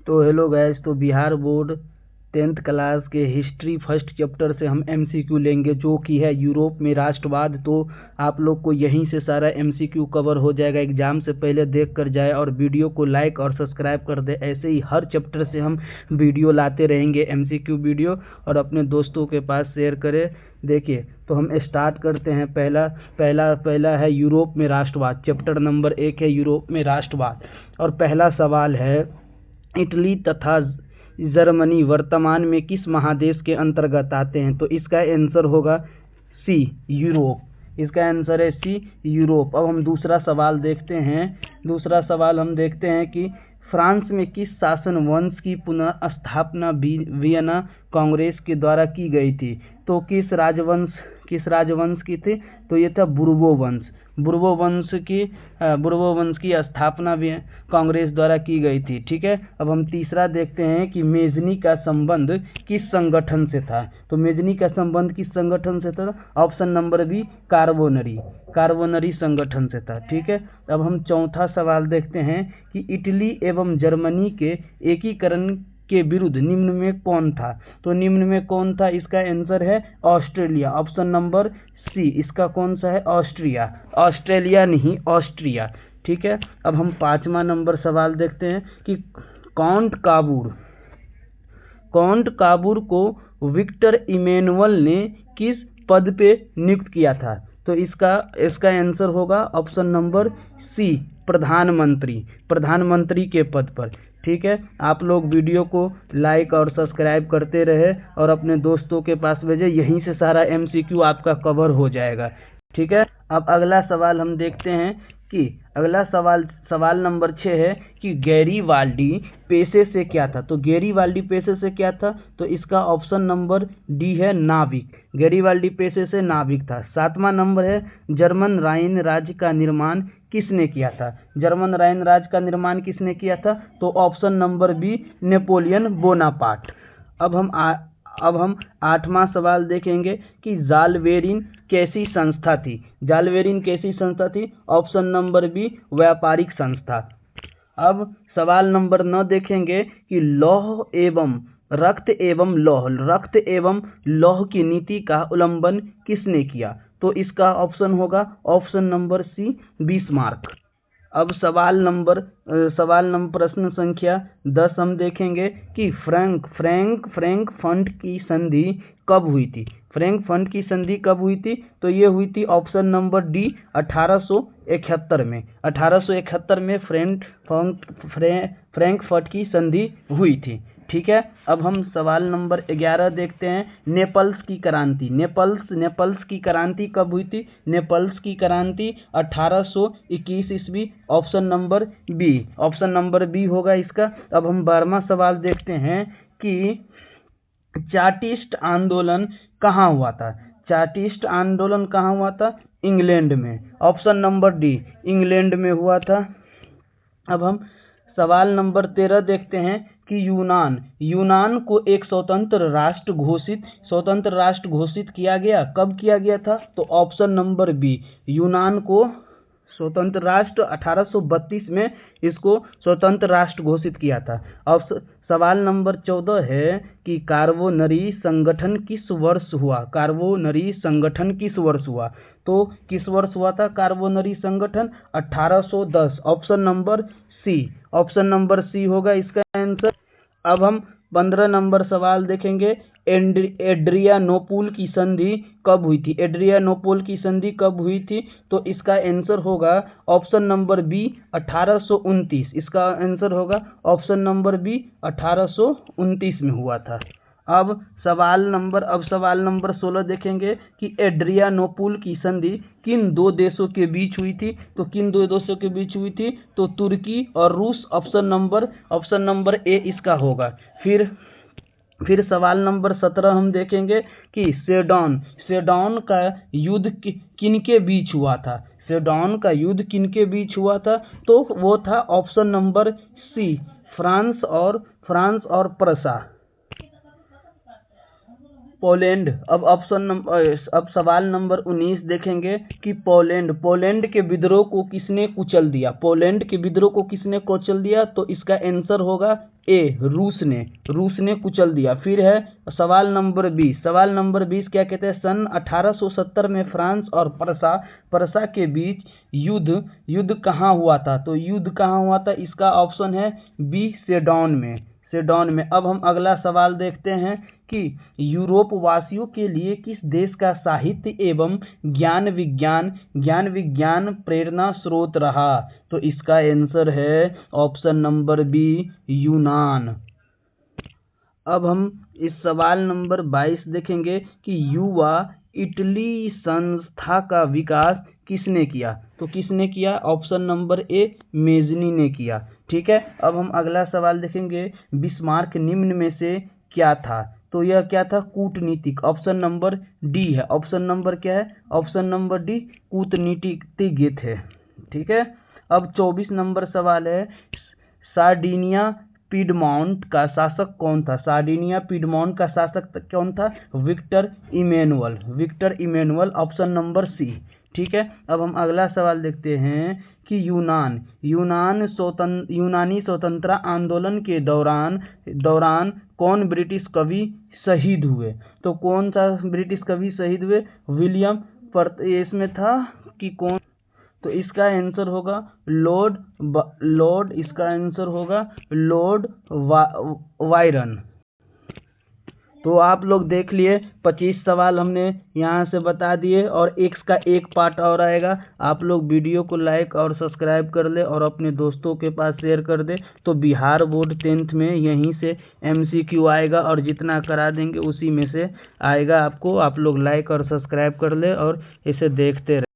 तो hello guys, तो Bihar board 10th class के हिस्ट्री फर्स्ट चैप्टर से हम एमसीक्यू लेंगे, जो कि है यूरोप में राष्ट्रवाद। तो आप लोग को यहीं से सारा एमसीक्यू कवर हो जाएगा। एग्जाम से पहले देख कर जाए और वीडियो को लाइक और सब्सक्राइब कर दे। ऐसे ही हर चैप्टर से हम वीडियो लाते रहेंगे, एमसीक्यू वीडियो, और अपने दोस्तों के पास शेयर करें। देखिए, तो हम स्टार्ट करते हैं। पहला है यूरोप में राष्ट्रवाद। चैप्टर नंबर 1 है यूरोप में राष्ट्रवाद, और पहला सवाल है, इटली तथा जर्मनी वर्तमान में किस महादेश के अंतर्गत आते हैं? तो इसका आंसर होगा सी, यूरोप। इसका आंसर है सी, यूरोप। अब हम दूसरा सवाल देखते हैं। दूसरा सवाल हम देखते हैं कि फ्रांस में किस शासन वंश की पुनः स्थापना वियना कांग्रेस के द्वारा की गई थी? तो किस राजवंश की थी? तो ये था बुर्बो वंश। बुर्बो वंश की स्थापना भी कांग्रेस द्वारा की गई थी। ठीक है। अब हम तीसरा देखते हैं कि मेजनी का संबंध किस संगठन से था? तो मेजनी का संबंध किस संगठन से था? ऑप्शन नंबर बी, कार्बोनरी संगठन से था। ठीक है। अब हम चौथा सवाल देखते हैं कि इटली एवं जर्मनी के एकीकरण के विरुद्ध निम्न में कौन था? तो निम्न में कौन था? इसका आंसर है ऑस्ट्रेलिया। ऑप्शन नंबर सी, इसका कौन सा है? ऑस्ट्रेलिया नहीं, ऑस्ट्रिया। ठीक है। अब हम 5वां नंबर सवाल देखते हैं कि काउंट काबूर को विक्टर इमैनुअल ने किस पद पे नियुक्त किया था? तो इसका आंसर होगा ऑप्शन नंबर सी, प्रधानमंत्री के पद पर। ठीक है। आप लोग वीडियो को लाइक और सब्सक्राइब करते रहे और अपने दोस्तों के पास भेजें। यहीं से सारा एमसीक्यू आपका कवर हो जाएगा। ठीक है। अब अगला सवाल हम देखते हैं कि अगला सवाल नंबर 6 है कि गैरीवाल्डी पेशे से क्या था? तो गैरीवाल्डी पेशे से क्या था? तो इसका ऑप्शन नंबर डी है, नाविक। गैरीवाल्डी पेशे से नाविक था। 7वां नंबर है, जर्मन राइन राज्य का निर्माण किसने किया था? जर्मन राइन राज्य का निर्माण किसने किया था? तो option number B, Napoleon Bonaparte. अब हम 8वां सवाल देखेंगे कि जालवेरिन कैसी संस्था थी? जालवेरिन कैसी संस्था थी? ऑप्शन नंबर बी, व्यापारिक संस्था। अब सवाल नंबर 9 देखेंगे कि रक्त एवं लौह की नीति का उल्लंघन किसने किया? तो इसका ऑप्शन होगा ऑप्शन नंबर सी, बिस्मार्क। अब प्रश्न संख्या 10 हम देखेंगे कि फ्रैंकफर्ट की संधि कब हुई थी? फ्रैंकफर्ट की संधि कब हुई थी? तो ये हुई थी ऑप्शन नंबर डी, 1871 में। 1871 में फ्रैंकफर्ट की संधि हुई थी। ठीक है। अब हम सवाल नंबर 11 देखते हैं, नेपल्स की क्रांति। नेपल्स की क्रांति कब हुई थी? नेपल्स की क्रांति 1821 ईस्वी। ऑप्शन नंबर बी होगा इसका। अब हम 12वां सवाल देखते हैं कि चार्टिस्ट आंदोलन कहाँ हुआ था? चार्टिस्ट आंदोलन कहाँ हुआ था? इंग्लैंड में। ऑप्शन नंबर डी, इंग्लैंड में हुआ था। अब हम सवाल नंबर 13 देखते हैं कि यूनान को एक स्वतंत्र राष्ट्र घोषित किया गया। कब किया गया था? तो ऑप्शन नंबर बी, यूनान को स्वतंत्र राष्ट्र 1832 में इसको स्वतंत्र राष्ट्र घोषित किया था। अब सवाल नंबर 14 है कि कार्बोनरी संगठन किस वर्ष हुआ? कार्बोनरी संगठन किस वर्ष हुआ? तो किस वर्ष हुआ था कार्बोनरी संगठन? 1810। ऑप्शन नंबर सी होगा इसका आंसर। अब हम 15 नंबर सवाल देखेंगे, एड्रियानोपुल की संधि कब हुई थी? एड्रियानोपुल की संधि कब हुई थी? तो इसका आंसर होगा ऑप्शन नंबर बी, 1829। इसका आंसर होगा ऑप्शन नंबर बी, 1829 में हुआ था। अब सवाल नंबर 16 देखेंगे कि एड्रियानोपुल की संधि किन दो देशों के बीच हुई थी? तो किन दो देशों के बीच हुई थी? तो तुर्की और रूस। ऑप्शन नंबर ए इसका होगा। फिर सवाल नंबर 17 हम देखेंगे कि सेडोन का युद्ध किनके बीच हुआ था? सेडोन का युद्ध किनके बीच हुआ था? तो वो था ऑप्शन नंबर सी, फ्रांस और पोलैंड। अब सवाल नंबर 19 देखेंगे कि पोलैंड के विद्रोह को किसने कुचल दिया। पोलैंड के विद्रोह को किसने कुचल दिया, तो इसका आंसर होगा ए, रूस ने कुचल दिया। फिर है सवाल नंबर 20 क्या कहते हैं, सन 1870 में फ्रांस और परसा के बीच युद्ध कहाँ हुआ था, तो युद्ध कहाँ हुआ था, इसका ऑप्शन है बी, सेडोन में। अब हम अगला सवाल देखते हैं कि यूरोप वासियों के लिए किस देश का साहित्य एवं ज्ञान विज्ञान प्रेरणा स्रोत रहा, तो इसका आंसर है ऑप्शन नंबर बी, यूनान। अब हम इस सवाल नंबर 22 देखेंगे कि युवा इटली संस्था का विकास किसने किया, तो किसने किया, ऑप्शन नंबर ए, मेजनी ने किया। ठीक है, अब हम अगला सवाल देखेंगे, बिस्मार्क निम्न में से क्या था, तो यह क्या था, कूटनीतिक। ऑप्शन नंबर डी है, ऑप्शन नंबर क्या है, ऑप्शन नंबर डी, कूटनीतिज्ञ थे। ठीक है, अब 24 नंबर सवाल है, सार्डिनिया पिडमॉन्ट का शासक कौन था, Victor Emmanuel, option number C. ठीक है, अब हम अगला सवाल देखते हैं कि यूनानी स्वतंत्रता आंदोलन के दौरान कौन ब्रिटिश कवि शहीद हुए, तो कौन सा ब्रिटिश कवि शहीद हुए, विलियम इसमें था कि कौन, तो इसका आंसर होगा लॉर्ड वायरन। तो आप लोग देख लिए 25 सवाल हमने यहाँ से बता दिए और एक्स का एक पार्ट और आएगा। आप लोग वीडियो को लाइक और सब्सक्राइब कर ले और अपने दोस्तों के पास शेयर कर दे। तो बिहार बोर्ड 10th में यहीं से MCQ आएगा और जितना करा देंगे उसी में से आएगा आपको। आप लोग लाइक और सब्सक्राइब कर ले और इसे देखते रहे।